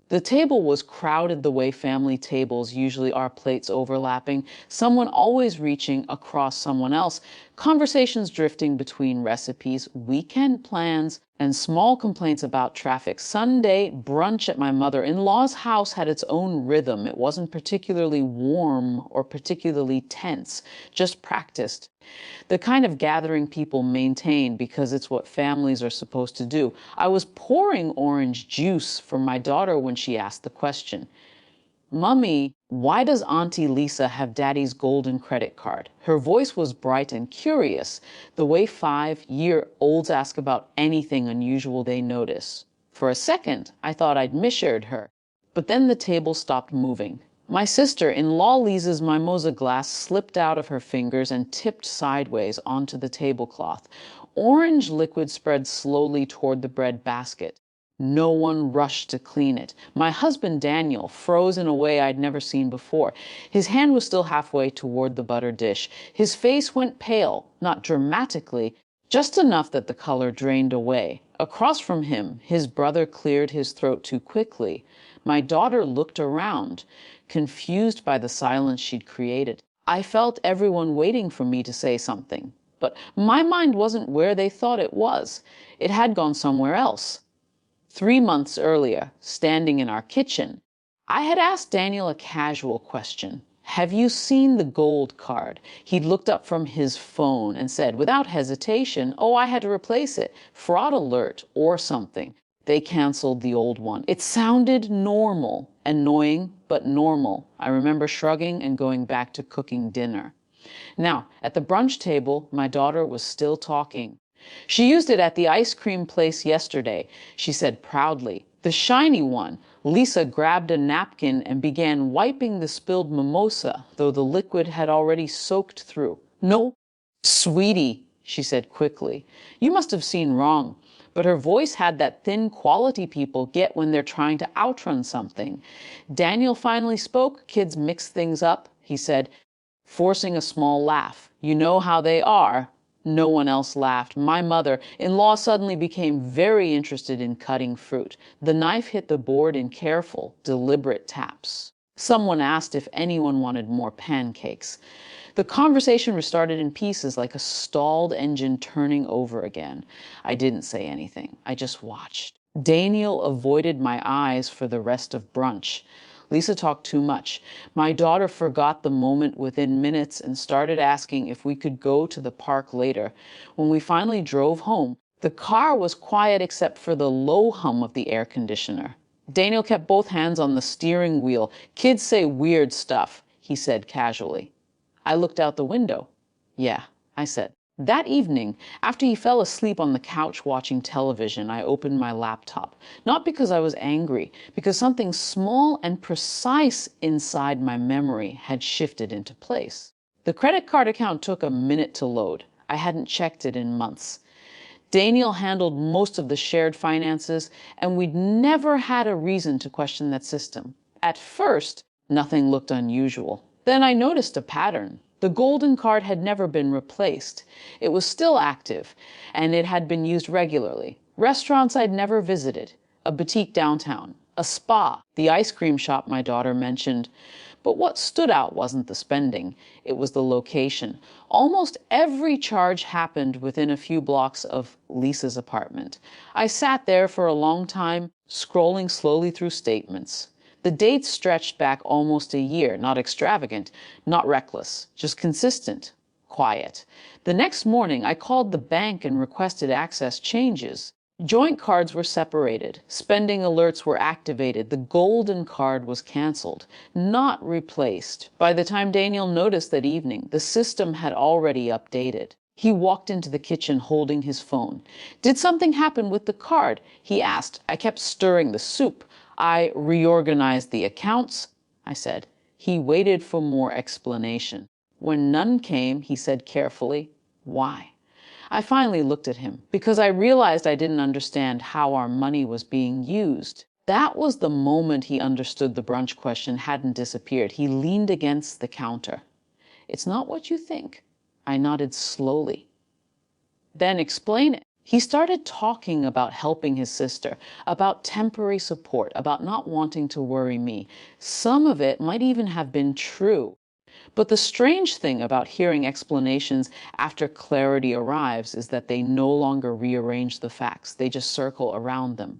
The table was crowded the way family tables usually are, plates overlapping, someone always reaching across someone else, conversations drifting between recipes, weekend plans, and small complaints about traffic. Sunday brunch at my mother-in-law's house had its own rhythm. It wasn't particularly warm or particularly tense, just practiced. The kind of gathering people maintain because it's what families are supposed to do. I was pouring orange juice for my daughter when she asked the question, "Mummy, why does Auntie Lisa have Daddy's golden credit card?" Her voice was bright and curious, the way 5-year-olds ask about anything unusual they notice. For a second, I thought I'd misheard her, but then the table stopped moving. My sister-in-law Lisa's MIMOSA glass slipped out of her fingers and tipped sideways onto the tablecloth. Orange liquid spread slowly toward the bread basket. No one rushed to clean it. My husband Daniel froze in a way I'd never seen before. His hand was still halfway toward the butter dish. His face went pale, not dramatically, just enough that the color drained away. Across from him, his brother cleared his throat too quickly. My daughter looked around, confused by the silence she'd created. I felt everyone waiting for me to say something, but my mind wasn't where they thought it was. It had gone somewhere else. 3 months earlier, standing in our kitchen, I had asked Daniel a casual question. "Have you seen the gold card?" He'd looked up from his phone and said, without hesitation, "Oh, I had to replace it. Fraud alert or something. They canceled the old one." It sounded normal, annoying, but normal. I remember shrugging and going back to cooking dinner. Now, at the brunch table, my daughter was still talking. "She used it at the ice cream place yesterday," she said proudly. "The shiny one." Lisa grabbed a napkin and began wiping the spilled mimosa, though the liquid had already soaked through. "No, sweetie," she said quickly. "You must have seen wrong." But her voice had that thin quality people get when they're trying to outrun something. Daniel finally spoke. "Kids mix things up," he said, forcing a small laugh. "You know how they are." No one else laughed. My mother-in-law suddenly became very interested in cutting fruit. The knife hit the board in careful, deliberate taps. Someone asked if anyone wanted more pancakes. The conversation restarted in pieces like a stalled engine turning over again. I didn't say anything. I just watched. Daniel avoided my eyes for the rest of brunch. Lisa talked too much. My daughter forgot the moment within minutes and started asking if we could go to the park later. When we finally drove home, the car was quiet except for the low hum of the air conditioner. Daniel kept both hands on the steering wheel. "Kids say weird stuff," he said casually. I looked out the window. "Yeah," I said. That evening, after he fell asleep on the couch watching television, I opened my laptop. Not because I was angry, because something small and precise inside my memory had shifted into place. The credit card account took a minute to load. I hadn't checked it in months. Daniel handled most of the shared finances, and we'd never had a reason to question that system. At first, nothing looked unusual. Then I noticed a pattern. The golden card had never been replaced. It was still active, and it had been used regularly. Restaurants I'd never visited, a boutique downtown, a spa, the ice cream shop my daughter mentioned. But what stood out wasn't the spending, it was the location. Almost every charge happened within a few blocks of Lisa's apartment. I sat there for a long time, scrolling slowly through statements. The dates stretched back almost a year, not extravagant, not reckless, just consistent, quiet. The next morning, I called the bank and requested access changes. Joint cards were separated. Spending alerts were activated. The golden card was canceled, not replaced. By the time Daniel noticed that evening, the system had already updated. He walked into the kitchen holding his phone. "Did something happen with the card?" he asked. I kept stirring the soup. "I reorganized the accounts," I said. He waited for more explanation. When none came, he said carefully, "Why?" I finally looked at him, because I realized I didn't understand how our money was being used. That was the moment he understood the brunch question hadn't disappeared. He leaned against the counter. "It's not what you think." I nodded slowly. "Then explain it." He started talking about helping his sister, about temporary support, about not wanting to worry me. Some of it might even have been true. But the strange thing about hearing explanations after clarity arrives is that they no longer rearrange the facts, they just circle around them.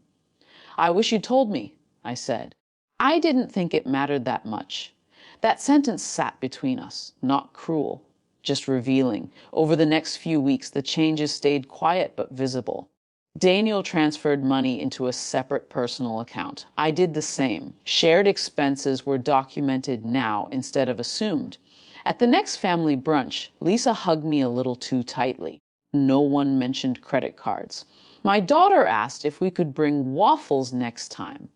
"I wish you'd told me," I said. "I didn't think it mattered that much." That sentence sat between us, not cruel, just revealing. Over the next few weeks, the changes stayed quiet but visible. Daniel transferred money into a separate personal account. I did the same. Shared expenses were documented now instead of assumed. At the next family brunch, Lisa hugged me a little too tightly. No one mentioned credit cards. My daughter asked if we could bring waffles next time.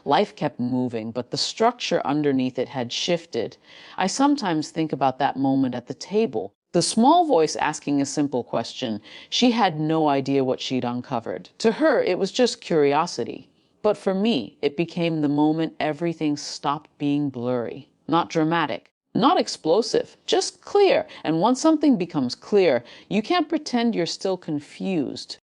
Life kept moving, but the structure underneath it had shifted. I sometimes think about that moment at the table. The small voice asking a simple question. She had no idea what she'd uncovered. To her, it was just curiosity. But for me, it became the moment everything stopped being blurry. Not dramatic, not explosive, just clear. And once something becomes clear, you can't pretend you're still confused.